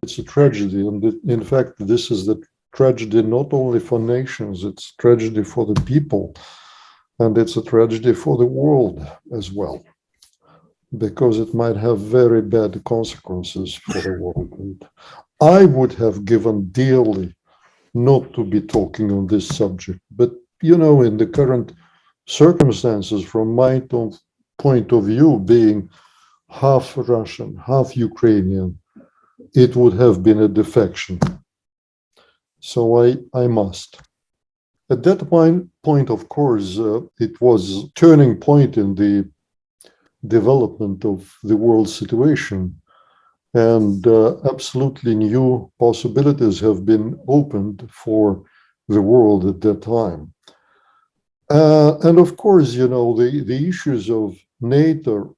it's a tragedy. And in fact, this is the tragedy not only for nations, it's tragedy for the people. And it's a tragedy for the world as well, because it might have very bad consequences for the world. And I would have given dearly not to be talking on this subject. But, you know, in the current circumstances, from my point of view, being half Russian, half Ukrainian, it would have been a defection. So I must. At that point, of course, it was a turning point in the development of the world situation, and absolutely new possibilities have been opened for the world at that time. And of course, you know, the issues of NATO,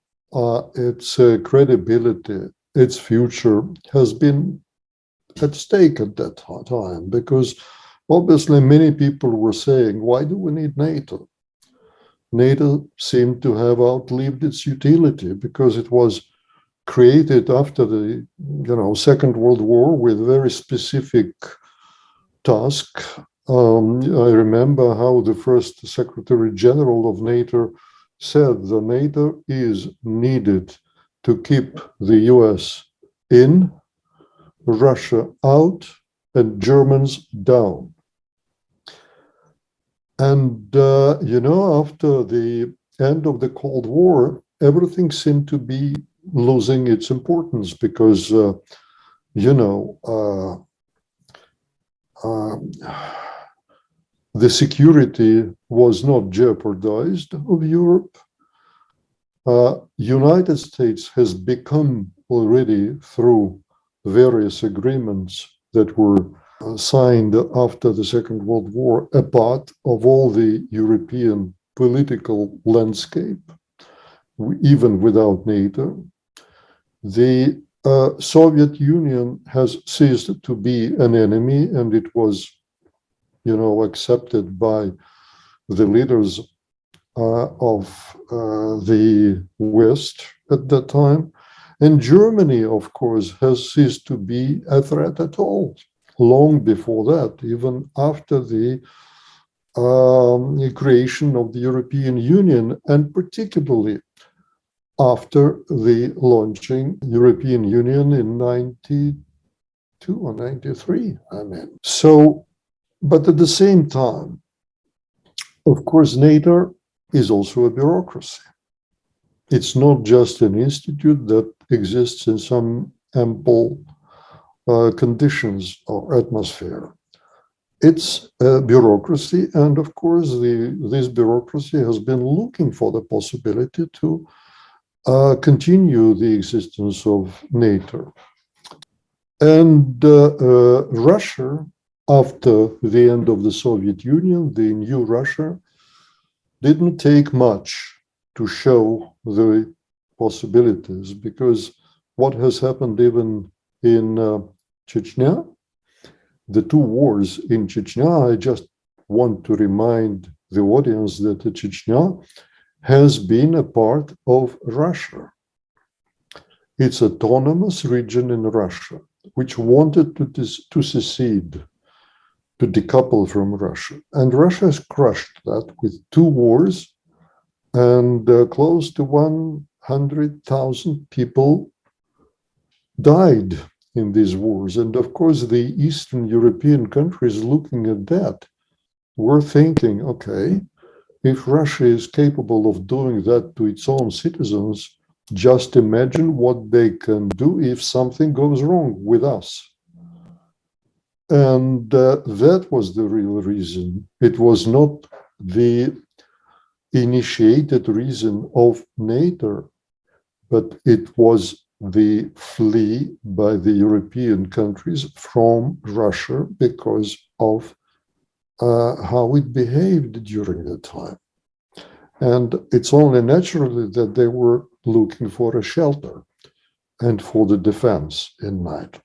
its credibility, its future has been at stake at that time, because obviously many people were saying, why do we need NATO? NATO seemed to have outlived its utility because it was created after the Second World War with very specific task. I remember how the first Secretary General of NATO said the NATO is needed to keep the US in, Russia out, and Germans down. And, after the end of the Cold War, everything seemed to be losing its importance because, the security was not jeopardized of Europe. United States has become already, through various agreements that were signed after the Second World War, a part of all the European political landscape, even without NATO. The Soviet Union has ceased to be an enemy, and it was, accepted by the leaders of the West at that time. And Germany, of course, has ceased to be a threat at all. Long before that, even after the creation of the European Union, and particularly after the launching European Union in 92 or 93, So, but at the same time, of course, NATO is also a bureaucracy. It's not just an institute that exists in some ample conditions or atmosphere. It's a bureaucracy, and of course, this bureaucracy has been looking for the possibility to continue the existence of NATO. And Russia, after the end of the Soviet Union, the new Russia, didn't take much to show the possibilities, because what has happened even in Chechnya, the two wars in Chechnya, I just want to remind the audience that Chechnya has been a part of Russia. It's an autonomous region in Russia, which wanted to secede, to decouple from Russia. And Russia has crushed that with two wars, and close to 100,000 people died in these wars. And of course, the Eastern European countries looking at that were thinking, okay, if Russia is capable of doing that to its own citizens, just imagine what they can do if something goes wrong with us. And that was the real reason. It was not the initiated reason of NATO, but it was the flee by the European countries from Russia because of how it behaved during that time. And it's only naturally that they were looking for a shelter and for the defense in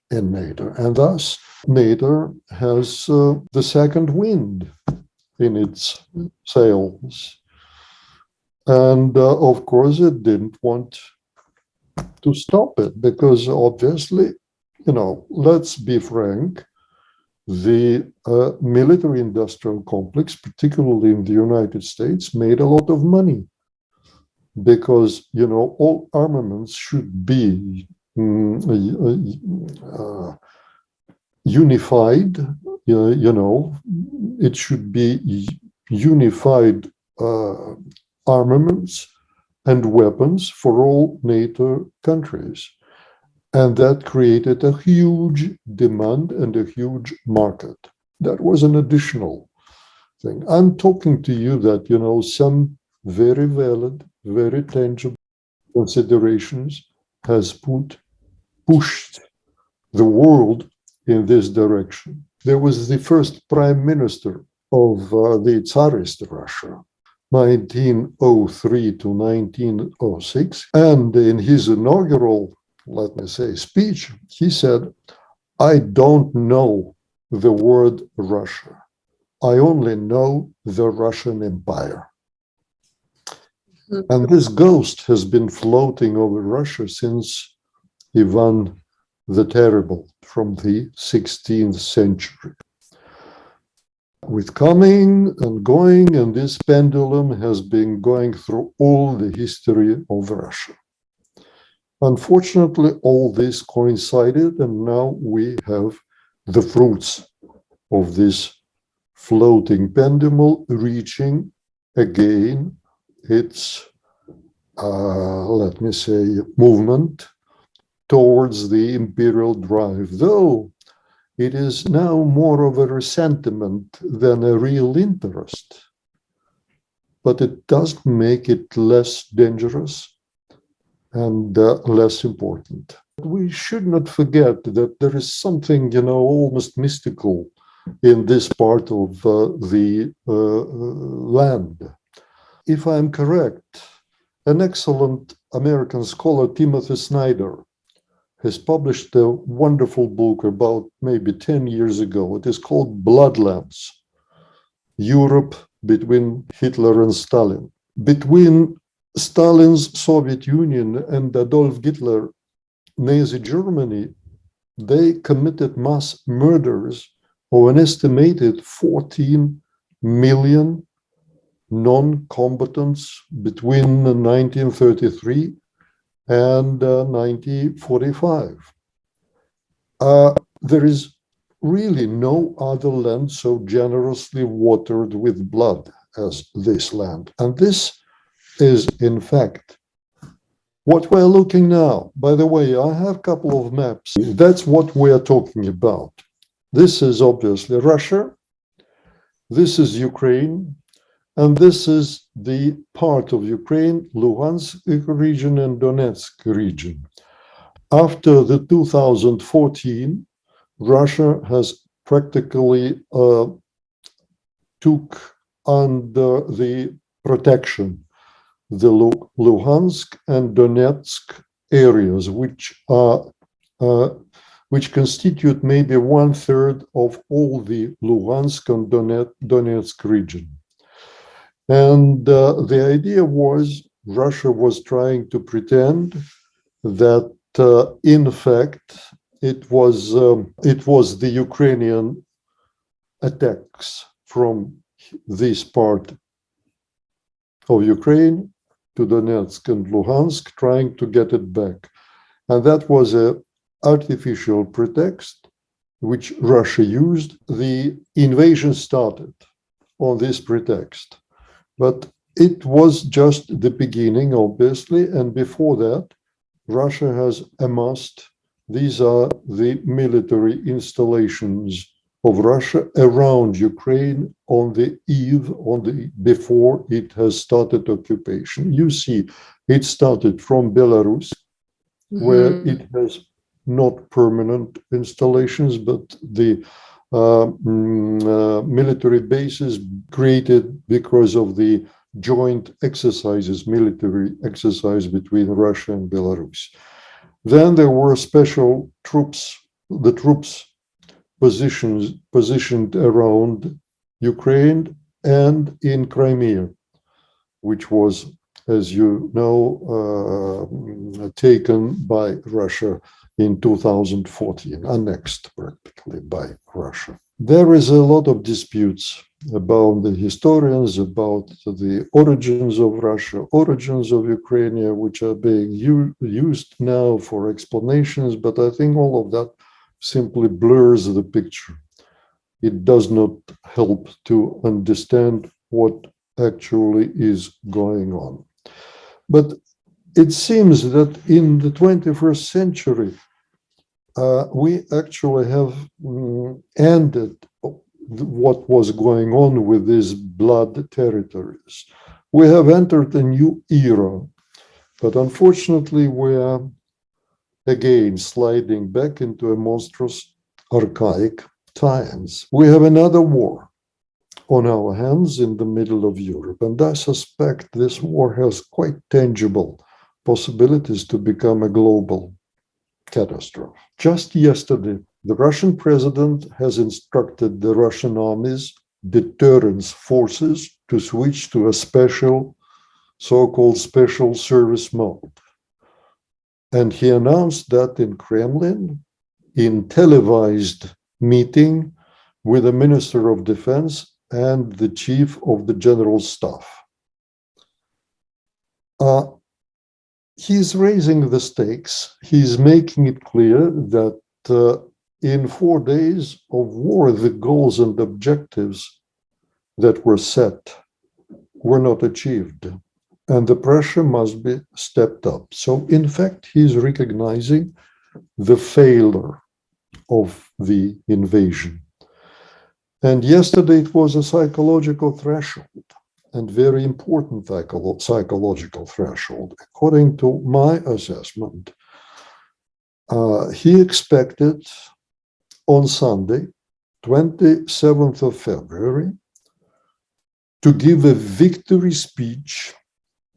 NATO. And thus, NATO has the second wind in its sails. And of course, it didn't want to stop it, because obviously let's be frank, the military-industrial complex, particularly in the United States, made a lot of money because, all armaments should be unified, it should be unified armaments and weapons for all NATO countries. And that created a huge demand and a huge market. That was an additional thing. I'm talking to you that, some very valid, very tangible considerations has pushed the world in this direction. There was the first prime minister of the Tsarist Russia, 1903 to 1906, and in his inaugural, let me say, speech, he said, "I don't know the word Russia. I only know the Russian Empire." And this ghost has been floating over Russia since Ivan the Terrible from the 16th century. With coming and going, and this pendulum has been going through all the history of Russia. Unfortunately, all this coincided, and now we have the fruits of this floating pendulum reaching again its, let me say, movement towards the imperial drive, though it is now more of a resentment than a real interest. But it doesn't make it less dangerous and less important. We should not forget that there is something, almost mystical in this part of the land. If I'm correct, an excellent American scholar, Timothy Snyder, has published a wonderful book about maybe 10 years ago. It is called Bloodlands, Europe between Hitler and Stalin. Between Stalin's Soviet Union and Adolf Hitler, Nazi Germany, they committed mass murders of an estimated 14 million non-combatants between 1933 and 1945. There is really no other land so generously watered with blood as this land. And this is, in fact, what we're looking now. By the way, I have a couple of maps. That's what we're talking about. This is obviously Russia. This is Ukraine. And this is the part of Ukraine, Luhansk region and Donetsk region. After the 2014, Russia has practically took under the protection the Luhansk and Donetsk areas, which constitute maybe 1/3 of all the Luhansk and Donetsk region. And the idea was Russia was trying to pretend that, in fact, it was the Ukrainian attacks from this part of Ukraine to Donetsk and Luhansk, trying to get it back. And that was an artificial pretext which Russia used. The invasion started on this pretext. But it was just the beginning, obviously, and before that, Russia has amassed, these are the military installations of Russia around Ukraine on the eve, before it has started occupation. You see, it started from Belarus, where it has not permanent installations, but the military bases created because of the joint exercises, military exercise between Russia and Belarus. Then there were special troops, the troops positioned around Ukraine and in Crimea, which was as you know, taken by Russia in 2014, annexed practically by Russia. There is a lot of disputes about the historians, about the origins of Russia, origins of Ukraine, which are being used now for explanations, but I think all of that simply blurs the picture. It does not help to understand what actually is going on. But it seems that in the 21st century, we actually have ended what was going on with these blood territories. We have entered a new era, but unfortunately we are again sliding back into a monstrous archaic times. We have another war on our hands in the middle of Europe, and I suspect this war has quite tangible possibilities to become a global catastrophe. Just yesterday, the Russian president has instructed the Russian army's deterrence forces to switch to a special, so-called special service mode. And he announced that in Kremlin, in televised meeting with the Minister of Defense and the Chief of the General Staff. He's raising the stakes. He's making it clear that in 4 days of war, the goals and objectives that were set were not achieved, and the pressure must be stepped up. So, in fact, he's recognizing the failure of the invasion. And yesterday it was a psychological threshold, and very important psychological threshold. According to my assessment, he expected on Sunday, 27th of February, to give a victory speech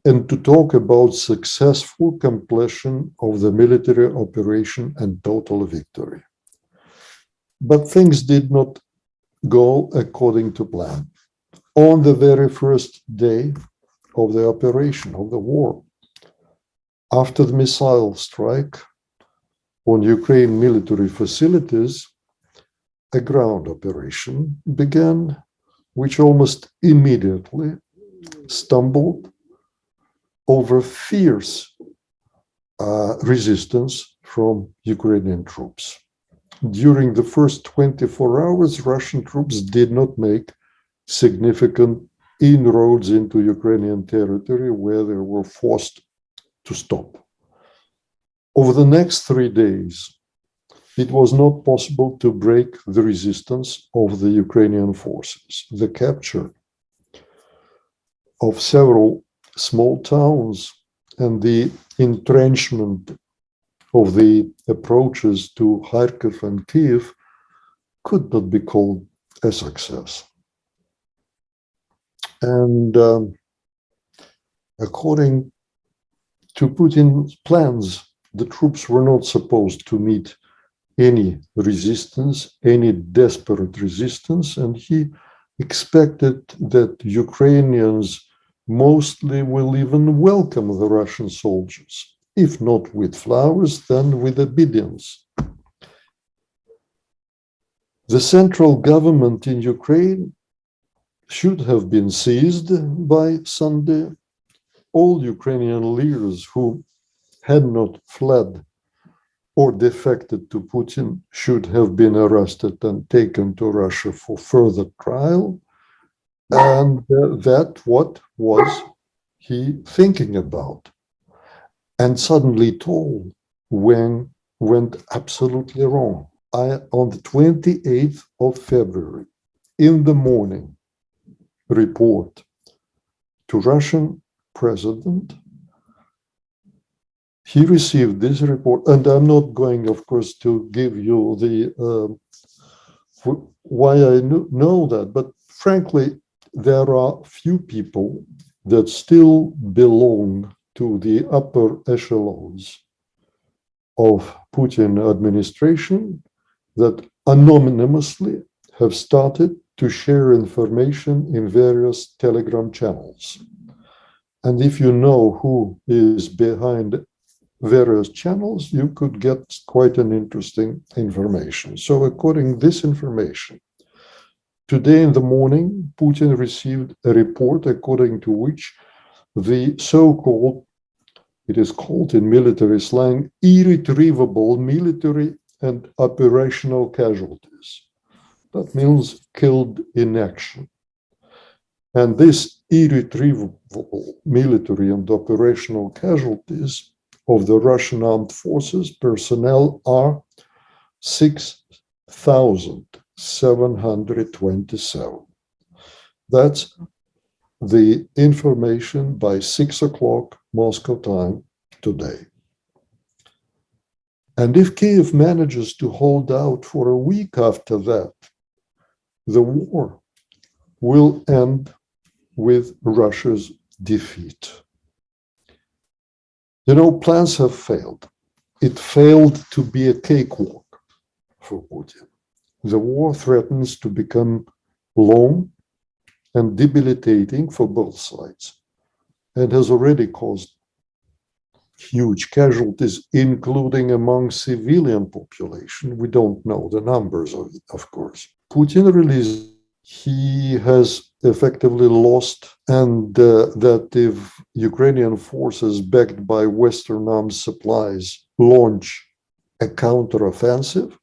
and to talk about successful completion of the military operation and total victory. But things did not go according to plan. On the very first day of the operation, of the war, after the missile strike on Ukraine military facilities, a ground operation began, which almost immediately stumbled over fierce resistance from Ukrainian troops. During the first 24 hours, Russian troops did not make significant inroads into Ukrainian territory where they were forced to stop. Over the next 3 days, it was not possible to break the resistance of the Ukrainian forces. The capture of several small towns and the entrenchment of the approaches to Kharkiv and Kiev could not be called a success. And according to Putin's plans, the troops were not supposed to meet any resistance, any desperate resistance, and he expected that Ukrainians mostly will even welcome the Russian soldiers, if not with flowers, then with obedience. The central government in Ukraine should have been seized by Sunday. All Ukrainian leaders who had not fled or defected to Putin should have been arrested and taken to Russia for further trial. And that what was he thinking about? And suddenly told when went absolutely wrong. On the 28th of February, in the morning, report to Russian president. He received this report, and I'm not going, of course, to give you the why I know that, but frankly, there are few people that still belong to the upper echelons of Putin administration that anonymously have started to share information in various Telegram channels. And if you know who is behind various channels, you could get quite an interesting information. So according to this information, today in the morning, Putin received a report according to which the so-called, it is called in military slang, irretrievable military and operational casualties. That means killed in action. And this irretrievable military and operational casualties of the Russian armed forces personnel are 6,727. That's the information by 6 o'clock Moscow time today. And if Kiev manages to hold out for a week after that, the war will end with Russia's defeat. You know, plans have failed. It failed to be a cakewalk for Putin. The war threatens to become long and debilitating for both sides and has already caused huge casualties, including among civilian population. We don't know the numbers of course. Putin released he has effectively lost, and that if Ukrainian forces backed by Western arms supplies launch a counteroffensive,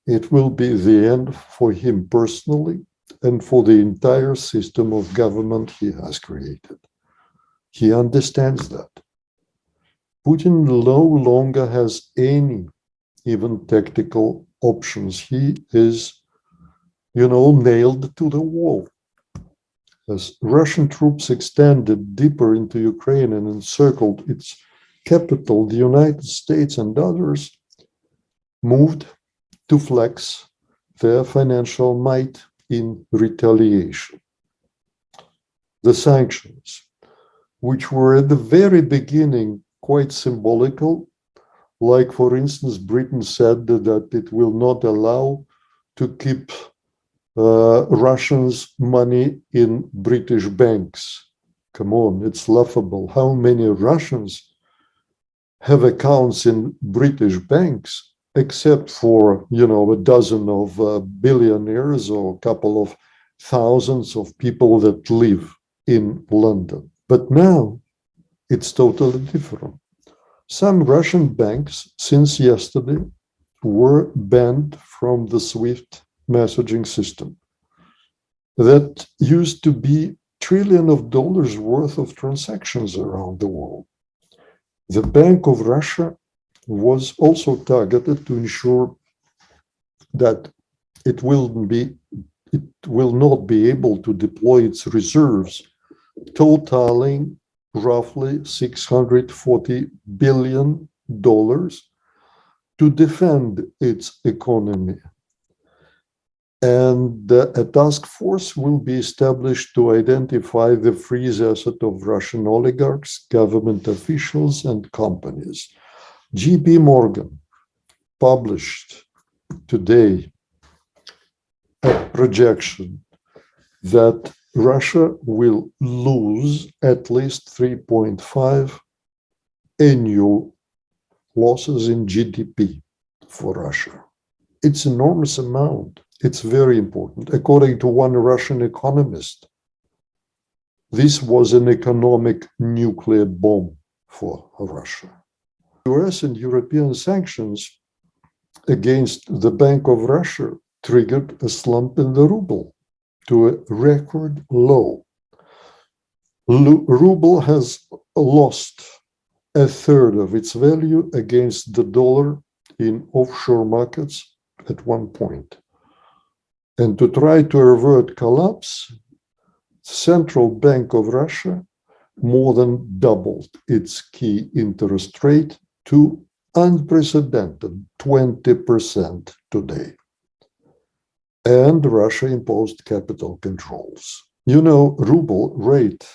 it will be the end for him personally and for the entire system of government he has created. He understands that. Putin no longer has any, even tactical options. He is nailed to the wall. As Russian troops extended deeper into Ukraine and encircled its capital, the United States and others moved to flex their financial might in retaliation. The sanctions, which were at the very beginning quite symbolical, like for instance, Britain said that it will not allow to keep Russians' money in British banks. Come on, it's laughable. How many Russians have accounts in British banks, except for, a dozen of billionaires or a couple of thousands of people that live in London. But now it's totally different. Some Russian banks, since yesterday, were banned from the SWIFT messaging system that used to be trillions of dollars worth of transactions around the world. The Bank of Russia was also targeted to ensure that it will not be able to deploy its reserves, totaling roughly $640 billion to defend its economy. And a task force will be established to identify the freeze asset of Russian oligarchs, government officials, and companies. JP Morgan published today a projection that Russia will lose at least 3.5 annual losses in GDP for Russia. It's an enormous amount. It's very important. According to one Russian economist, this was an economic nuclear bomb for Russia. US and European sanctions against the Bank of Russia triggered a slump in the ruble to a record low. Ruble has lost a third of its value against the dollar in offshore markets at one point. And to try to avert collapse, Central Bank of Russia more than doubled its key interest rate to unprecedented 20% today. And Russia imposed capital controls. Ruble rate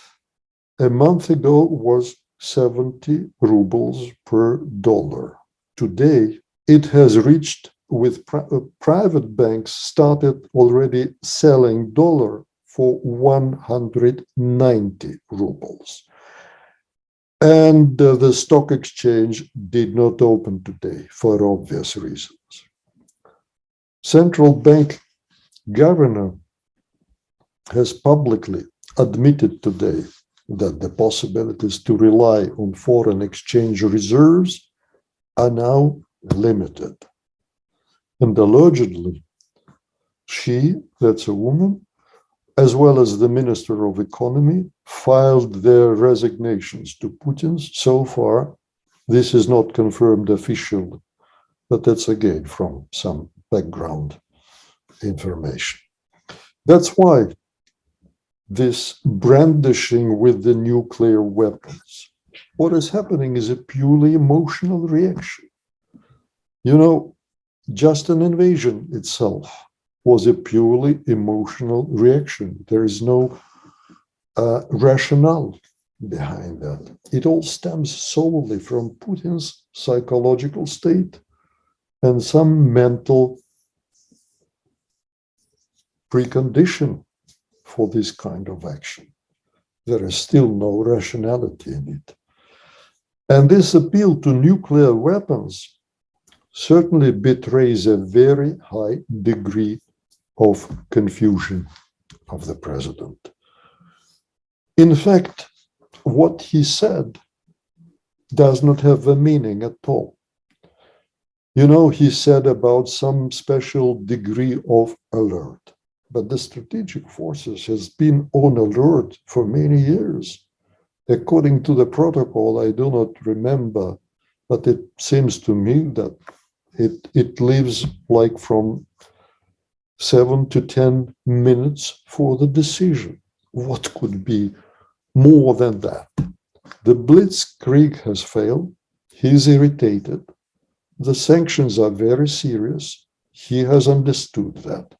a month ago was 70 rubles per dollar. Today, it has reached, with private banks started already selling dollar for 190 rubles. And the stock exchange did not open today for obvious reasons. Central bank governor has publicly admitted today that the possibilities to rely on foreign exchange reserves are now limited. And allegedly, she, that's a woman, as well as the Minister of Economy, filed their resignations to Putin. So far, this is not confirmed officially, but that's again from some background information. That's why this brandishing with the nuclear weapons, what is happening is a purely emotional reaction. You know, just an invasion itself was a purely emotional reaction. There is no rationale behind that. It all stems solely from Putin's psychological state and some mental precondition for this kind of action. There is still no rationality in it. And this appeal to nuclear weapons certainly betrays a very high degree of confusion of the president. In fact, what he said does not have a meaning at all. You know, he said about some special degree of alert, but the strategic forces has been on alert for many years. According to the protocol, I do not remember, but it seems to me that it leaves like from 7 to 10 minutes for the decision. What could be more than that? The blitzkrieg has failed. He's irritated. The sanctions are very serious. He has understood that.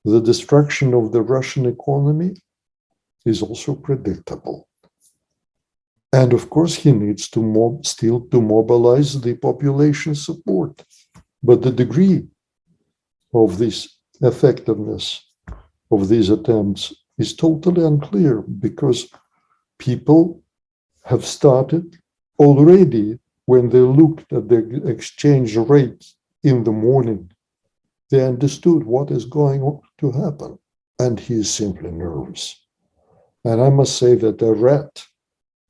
The destruction of the Russian economy is also predictable. And of course, he needs to still to mobilize the population support. But the degree of this effectiveness of these attempts is totally unclear, because people have started already when they looked at the exchange rate in the morning. They understood what is going to happen, and he is simply nervous. And I must say that a rat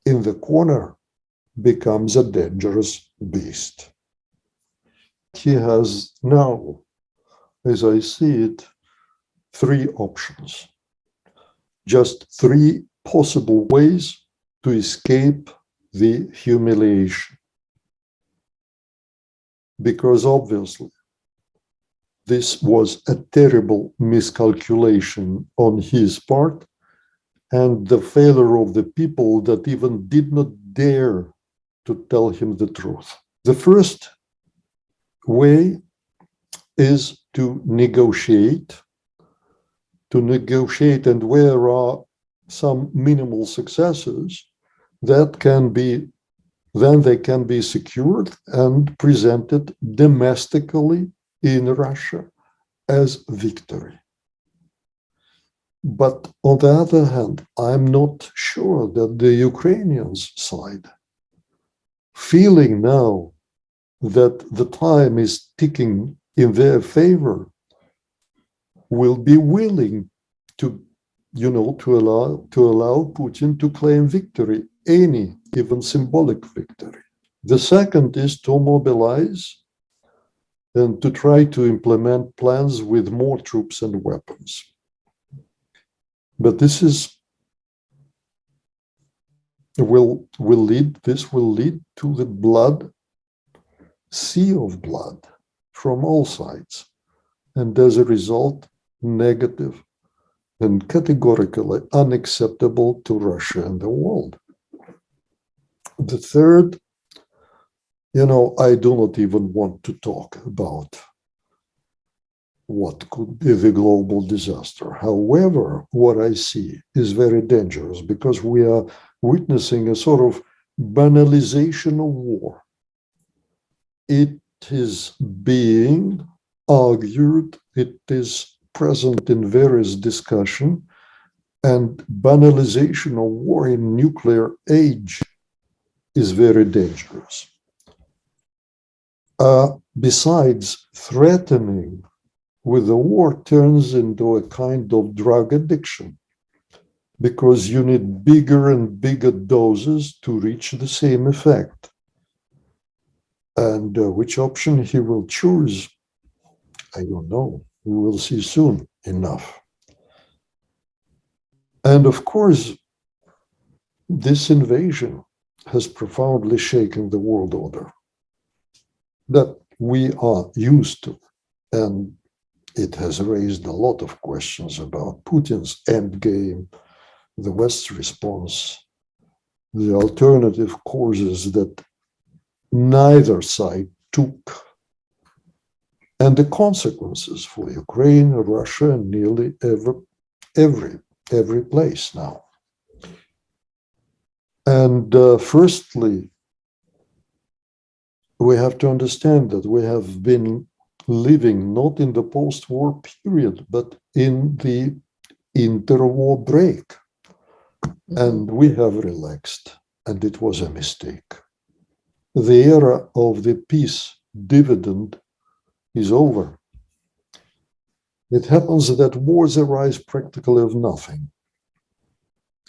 in the corner becomes a dangerous beast. He has now, as I see it, three options, just three possible ways to escape the humiliation. Because obviously, this was a terrible miscalculation on his part, and the failure of the people that even did not dare to tell him the truth. The first way is to negotiate, and where there are some minimal successes, that can be, then they can be secured and presented domestically in Russia as victory. But on the other hand, I'm not sure that the Ukrainians side, feeling now that the time is ticking in their favor, will be willing to, to allow Putin to claim victory, any, even symbolic victory. The second is to mobilize and to try to implement plans with more troops and weapons. But this will lead to the sea of blood from all sides, and as a result, negative and categorically unacceptable to Russia and the world. The third, I do not even want to talk about what could be the global disaster. However, what I see is very dangerous, because we are witnessing a sort of banalization of war. It is being argued, it is present in various discussions, and banalization of war in nuclear age is very dangerous. Besides, threatening with the war turns into a kind of drug addiction, because you need bigger and bigger doses to reach the same effect. And which option he will choose, I don't know. We will see soon enough. And of course, this invasion has profoundly shaken the world order that we are used to. And it has raised a lot of questions about Putin's endgame, the West's response, the alternative courses that neither side took, and the consequences for Ukraine, Russia, and nearly every place now. And firstly, we have to understand that we have been living not in the post-war period, but in the interwar break. And we have relaxed, and it was a mistake. The era of the peace dividend is over. It happens that wars arise practically of nothing.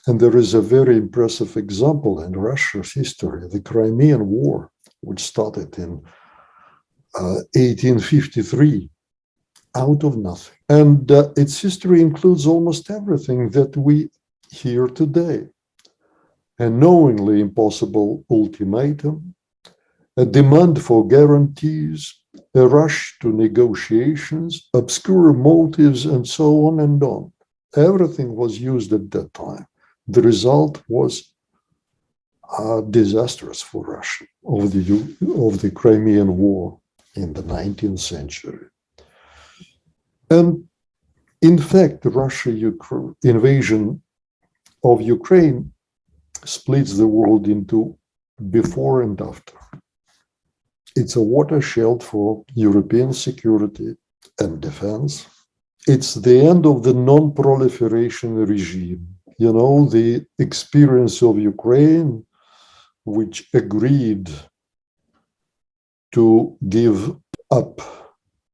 And there is a very impressive example in Russia's history, the Crimean War, which started in 1853, out of nothing. And its history includes almost everything that we hear today. A knowingly impossible ultimatum, a demand for guarantees, a rush to negotiations, obscure motives, and so on and on. Everything was used at that time. The result was disastrous for Russia of the Crimean War in the 19th century. And in fact, the Russia-Ukraine invasion of Ukraine splits the world into before and after. It's a watershed for European security and defense. It's the end of the non-proliferation regime. You know, the experience of Ukraine, which agreed to give up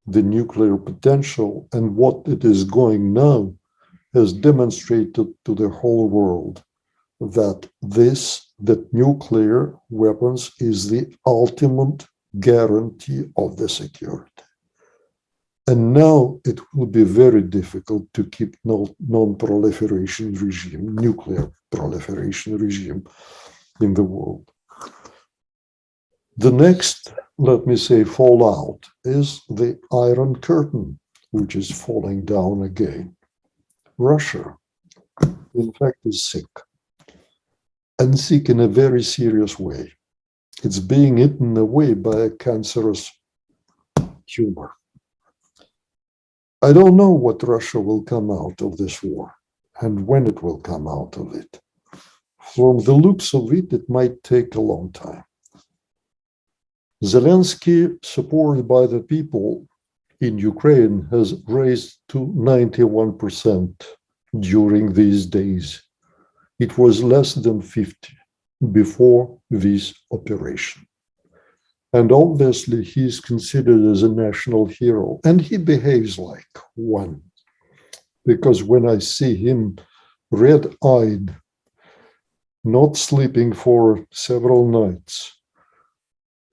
the nuclear potential, and what it is going now has demonstrated to the whole world that nuclear weapons is the ultimate guarantee of the security. And now it will be very difficult to keep non-proliferation regime, nuclear proliferation regime in the world. The next, let me say, fallout is the Iron Curtain, which is falling down again. Russia, in fact, is sick, and sick in a very serious way. It's being eaten away by a cancerous tumor. I don't know what Russia will come out of this war and when it will come out of it. From the looks of it, it might take a long time. Zelensky, supported by the people in Ukraine, has raised to 91% during these days. It was less than 50 before this operation. And obviously, he is considered as a national hero, and he behaves like one. Because when I see him red-eyed, not sleeping for several nights,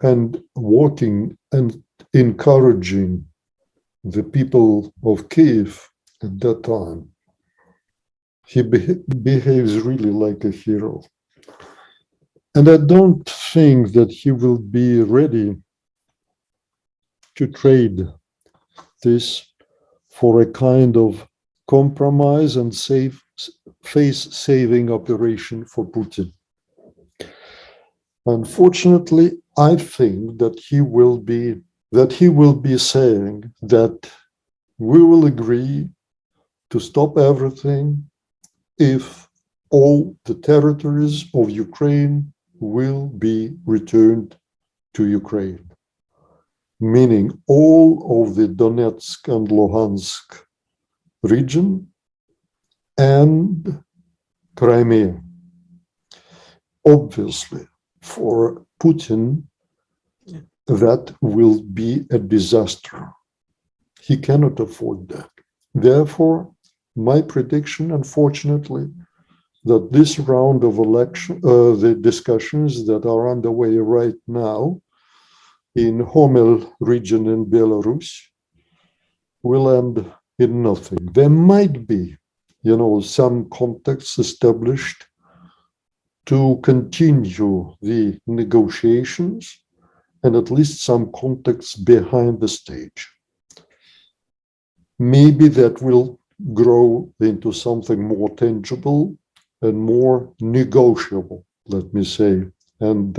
and walking and encouraging the people of Kiev at that time, he behaves really like a hero. And I don't think that he will be ready to trade this for a kind of compromise and face-saving operation for Putin. Unfortunately, I think that he will be saying that we will agree to stop everything if all the territories of Ukraine will be returned to Ukraine, meaning all of the Donetsk and Luhansk region and Crimea. Obviously, for Putin, that will be a disaster. He cannot afford that. Therefore, my prediction, unfortunately, that this round of election, the discussions that are underway right now in Homel region in Belarus, will end in nothing. There might be, some context established to continue the negotiations, and at least some context behind the stage. Maybe that will grow into something more tangible and more negotiable, let me say, and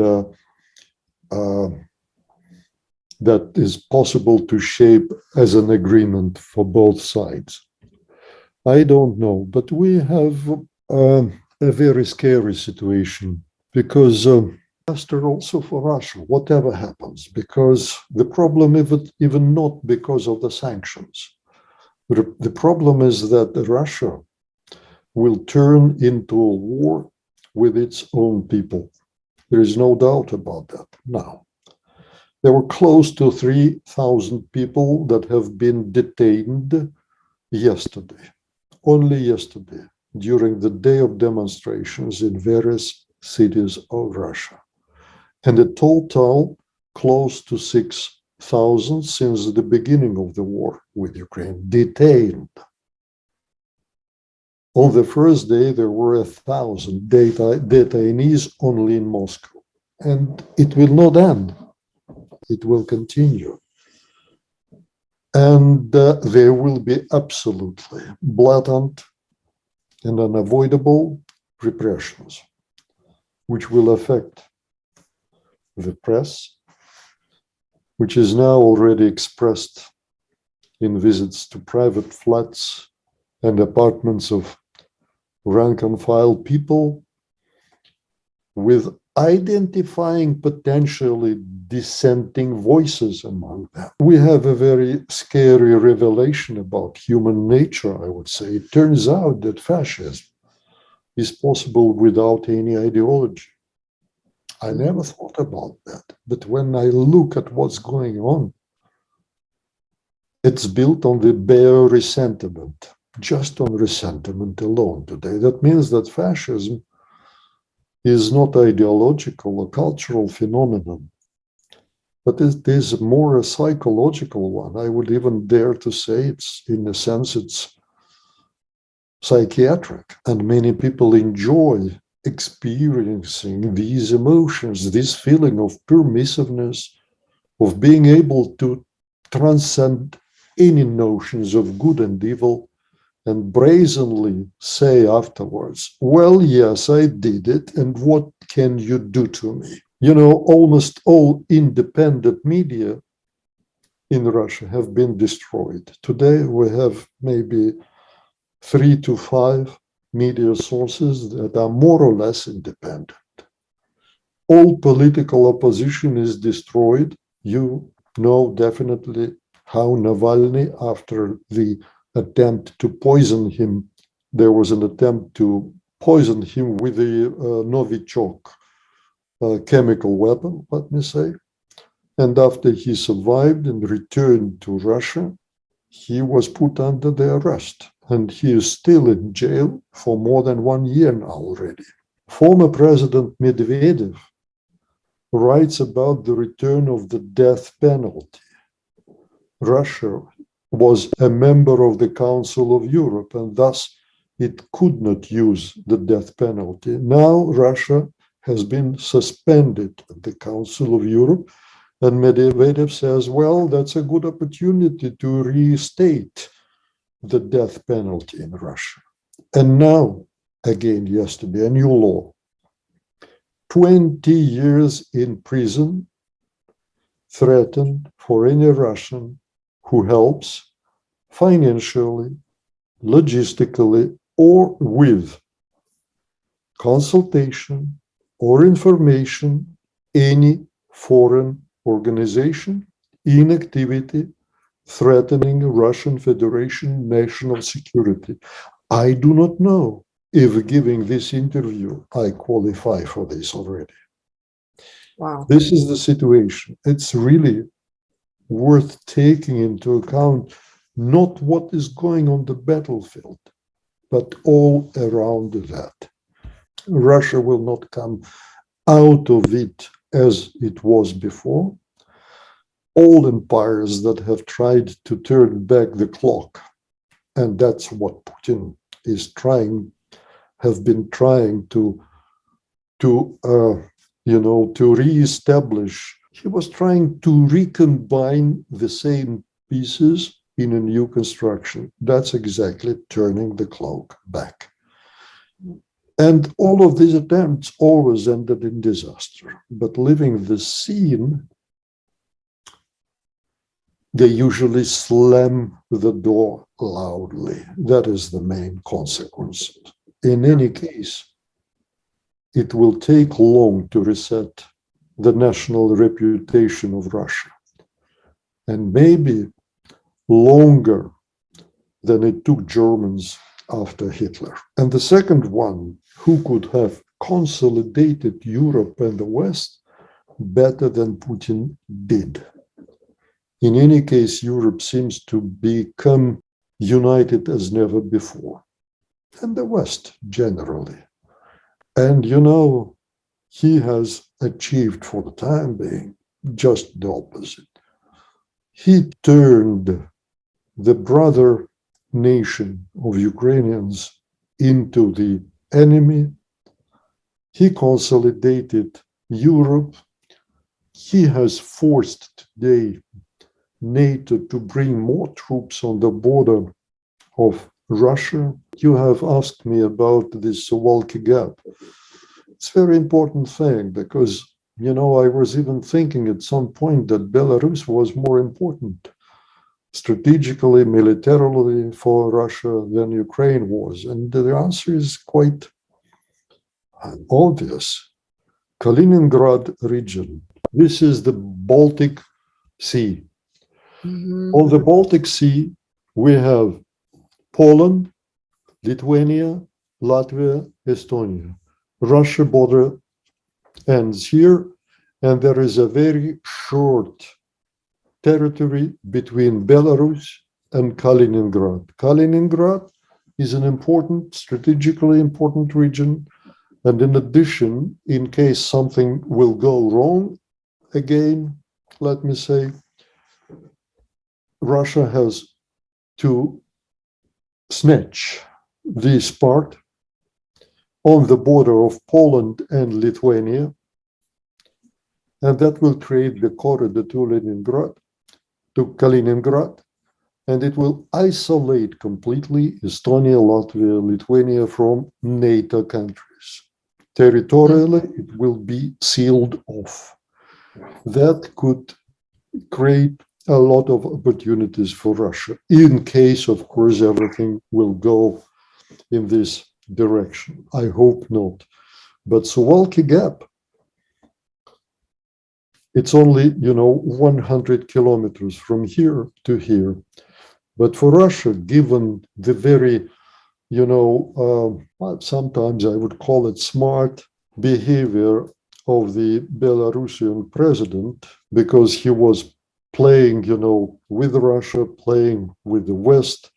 that is possible to shape as an agreement for both sides. I don't know, but we have a very scary situation because disaster also for Russia, whatever happens, because the problem even not because of the sanctions. The problem is that Russia will turn into a war with its own people. There is no doubt about that now. There were close to 3,000 people that have been detained yesterday, only yesterday, during the day of demonstrations in various cities of Russia. And a total close to 6,000 since the beginning of the war with Ukraine, detained. On the first day, there were 1,000 detainees only in Moscow. And it will not end. It will continue. And there will be absolutely blatant and unavoidable repressions, which will affect the press, which is now already expressed in visits to private flats and apartments of rank and file people, with identifying potentially dissenting voices among them. We have a very scary revelation about human nature, I would say. It turns out that fascism is possible without any ideology. I never thought about that. But when I look at what's going on, it's built on the bare resentment, just on resentment alone today. That means that fascism is not ideological or cultural phenomenon, but it is more a psychological one. I would even dare to say it's, in a sense, it's psychiatric. And many people enjoy experiencing these emotions, this feeling of permissiveness, of being able to transcend any notions of good and evil, and brazenly say afterwards, well, yes, I did it, and what can you do to me? Almost all independent media in Russia have been destroyed. Today, we have maybe 3 to 5 media sources that are more or less independent. All political opposition is destroyed. You know definitely how Navalny, after the attempt to poison him, there was an attempt to poison him with a Novichok chemical weapon, let me say. And after he survived and returned to Russia, he was put under the arrest. And he is still in jail for more than 1 year now already. Former President Medvedev writes about the return of the death penalty. Russia was a member of the Council of Europe, and thus it could not use the death penalty. Now Russia has been suspended at the Council of Europe, and Medvedev says, well, that's a good opportunity to restate the death penalty in Russia. And now, again yesterday, a new law. 20 years in prison threatened for any Russian who helps financially, logistically, or with consultation or information any foreign organization in activity threatening Russian Federation national security. I do not know if giving this interview I qualify for this already. Wow. This is the situation. It's really worth taking into account not what is going on the battlefield, but all around that. Russia will not come out of it as it was before. All empires that have tried to turn back the clock, and that's what Putin is trying, have been trying to reestablish. He was trying to recombine the same pieces in a new construction. That's exactly turning the clock back. And all of these attempts always ended in disaster. But living the scene, they usually slam the door loudly. That is the main consequence. In any case, it will take long to reset the national reputation of Russia, and maybe longer than it took Germans after Hitler. And the second one, who could have consolidated Europe and the West better than Putin did. In any case, Europe seems to become united as never before, and the West generally. And he has achieved for the time being just the opposite. He turned the brother nation of Ukrainians into the enemy. He consolidated Europe. He has forced today NATO to bring more troops on the border of Russia. You have asked me about this Suwalki Gap. It's a very important thing because, I was even thinking at some point that Belarus was more important strategically, militarily for Russia than Ukraine was. And the answer is quite obvious. Kaliningrad region, this is the Baltic Sea. Mm-hmm. On the Baltic Sea, we have Poland, Lithuania, Latvia, Estonia. Russia border ends here, and there is a very short territory between Belarus and Kaliningrad. Kaliningrad is an important, strategically important region, and in addition, in case something will go wrong, again, let me say, Russia has to snatch this part on the border of Poland and Lithuania, and that will create the corridor to Kaliningrad, and it will isolate completely Estonia, Latvia, Lithuania from NATO countries. Territorially, it will be sealed off. That could create a lot of opportunities for Russia, in case, of course, everything will go in this direction. I hope not. But Suwalki Gap, it's only, 100 kilometers from here to here. But for Russia, given the very, sometimes I would call it smart behavior of the Belarusian president, because he was playing, with Russia, playing with the West.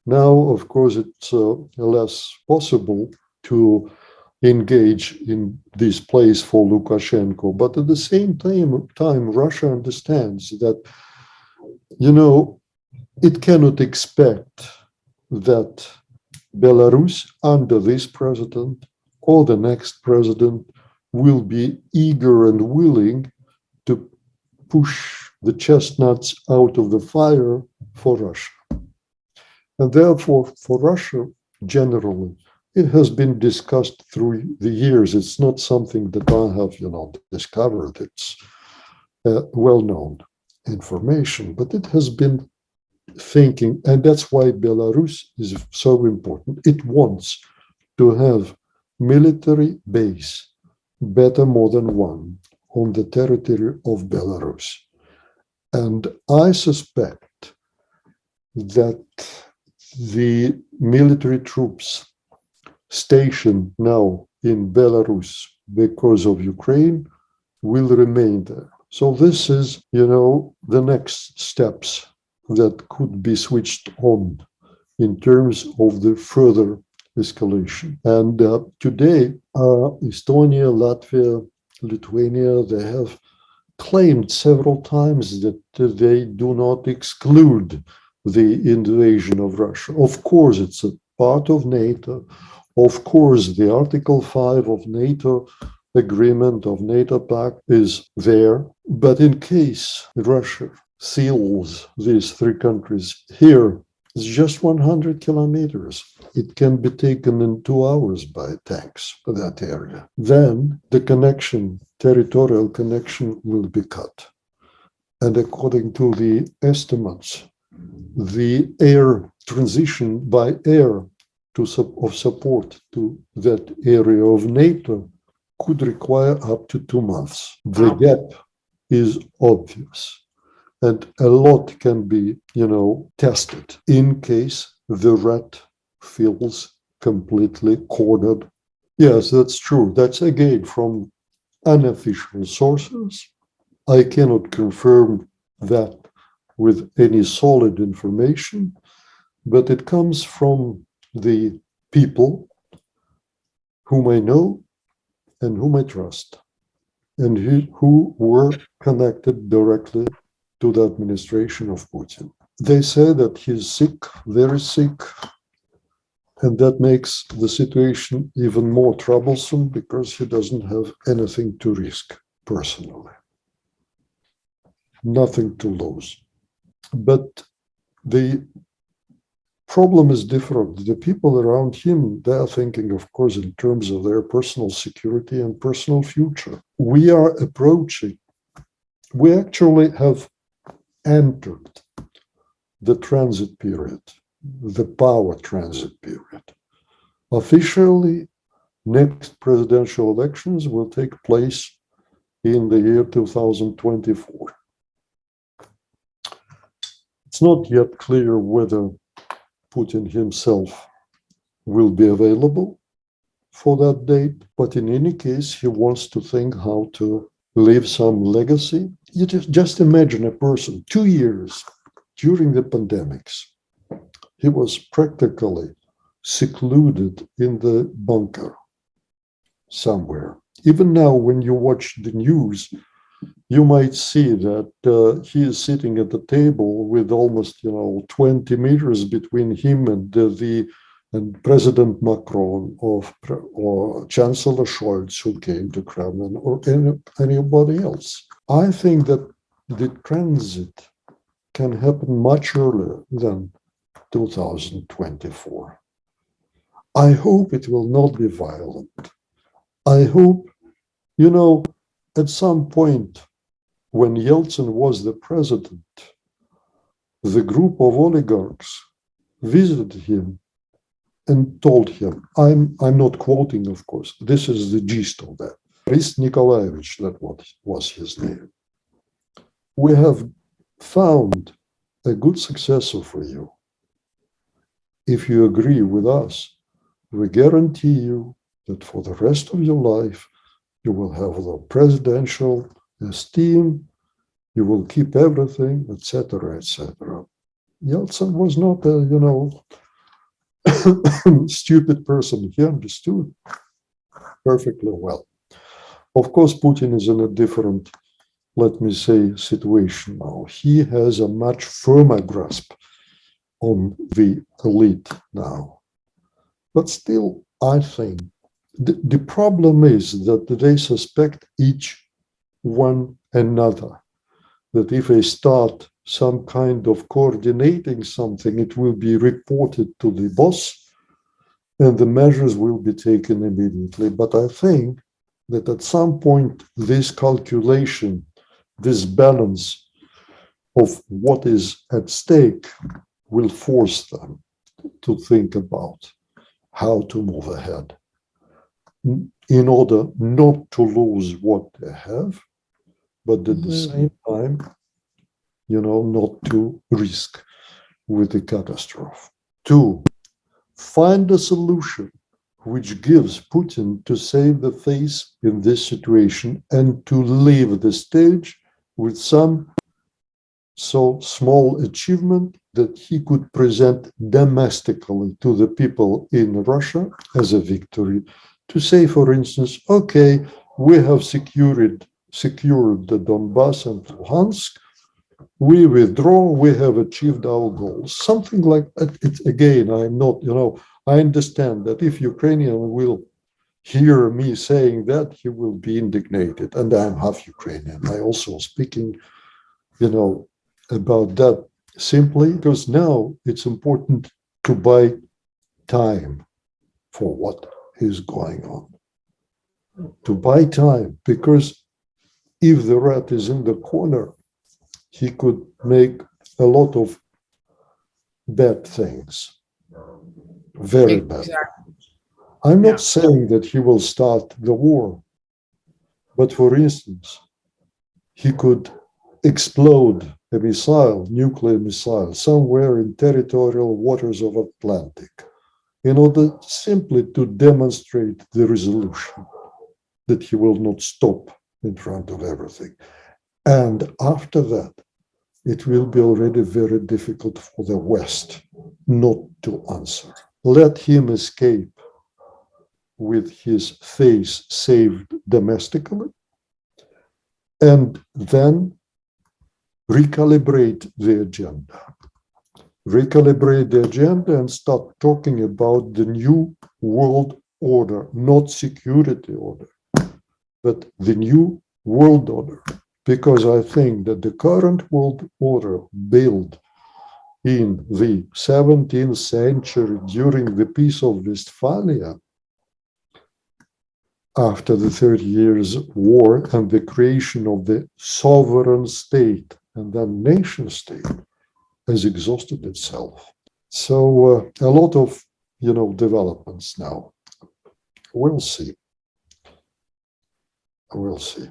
Now, of course, it's less possible to engage in this place for Lukashenko. But at the same time, Russia understands that, it cannot expect that Belarus, under this president or the next president, will be eager and willing to push the chestnuts out of the fire for Russia. And therefore, for Russia, generally, it has been discussed through the years. It's not something that I have, discovered. It's well-known information, but it has been thinking, and that's why Belarus is so important. It wants to have military base, better more than one, on the territory of Belarus. And I suspect that the military troops stationed now in Belarus because of Ukraine will remain there. So this is, the next steps that could be switched on in terms of the further escalation. And today, Estonia, Latvia, Lithuania, they have claimed several times that they do not exclude the invasion of Russia. Of course, it's a part of NATO. Of course, the Article 5 of NATO agreement of NATO pact is there. But in case Russia seals these three countries here, it's just 100 kilometers. It can be taken in 2 hours by tanks, that area. Then the connection, territorial connection, will be cut. And according to the estimates, the air transition by air of support to that area of NATO could require up to 2 months. The gap is obvious. And a lot can be, tested in case the rat feels completely cornered. Yes, that's true. That's again from unofficial sources. I cannot confirm that with any solid information, but it comes from the people whom I know and whom I trust, and who were connected directly to the administration of Putin. They say that he's sick, very sick, and that makes the situation even more troublesome because he doesn't have anything to risk personally, nothing to lose. But the problem is different. The people around him, they are thinking, of course, in terms of their personal security and personal future. We actually have entered the transit period, the power transit period. Officially, next presidential elections will take place in the year 2024. It's not yet clear whether Putin himself will be available for that date, but in any case, he wants to think how to leave some legacy. You just imagine a person, 2 years during the pandemics, he was practically secluded in the bunker somewhere. Even now, when you watch the news, you might see that he is sitting at the table with almost 20 meters between him and President Macron or Chancellor Scholz, who came to Kremlin, or anybody else. I think that the transit can happen much earlier than 2024. I hope it will not be violent. I hope, at some point when Yeltsin was the president, the group of oligarchs visited him and told him, I'm not quoting, of course, this is the gist of that. Boris Nikolaevich, that was his name. We have found a good successor for you. If you agree with us, we guarantee you that for the rest of your life, you will have the presidential esteem, you will keep everything, etc., etc. Yeltsin was not a, stupid person. He understood perfectly well. Of course, Putin is in a different, let me say, situation now. He has a much firmer grasp on the elite now. But still, I think the problem is that they suspect each one another, that if they start some kind of coordinating something, it will be reported to the boss and the measures will be taken immediately. But I think that at some point, this calculation, this balance of what is at stake will force them to think about how to move ahead in order not to lose what they have, but at the same time, not to risk with the catastrophe. 2, find a solution which gives Putin to save the face in this situation and to leave the stage with some so small achievement that he could present domestically to the people in Russia as a victory. To say, for instance, okay, we have secured the Donbass and Luhansk, we withdraw, we have achieved our goals. Something like that. It's, again, I'm not, I understand that if Ukrainian will hear me saying that, he will be indignated. And I'm half Ukrainian. I also speaking, about that simply because now it's important to buy time for what is going on. To buy time, because if the rat is in the corner, he could make a lot of bad things. Very bad. I'm not saying that he will start the war, but for instance, he could explode a missile, nuclear missile, somewhere in territorial waters of Atlantic, in order simply to demonstrate the resolution that he will not stop in front of everything. And after that, it will be already very difficult for the West not to answer. Let him escape with his face saved domestically, and then recalibrate the agenda. Recalibrate the agenda and start talking about the new world order, not security order, but the new world order. Because I think that the current world order built in the 17th century during the Peace of Westphalia, after the 30 Years' War and the creation of the sovereign state and then nation state, has exhausted itself. So a lot of, developments now. We'll see. We'll see.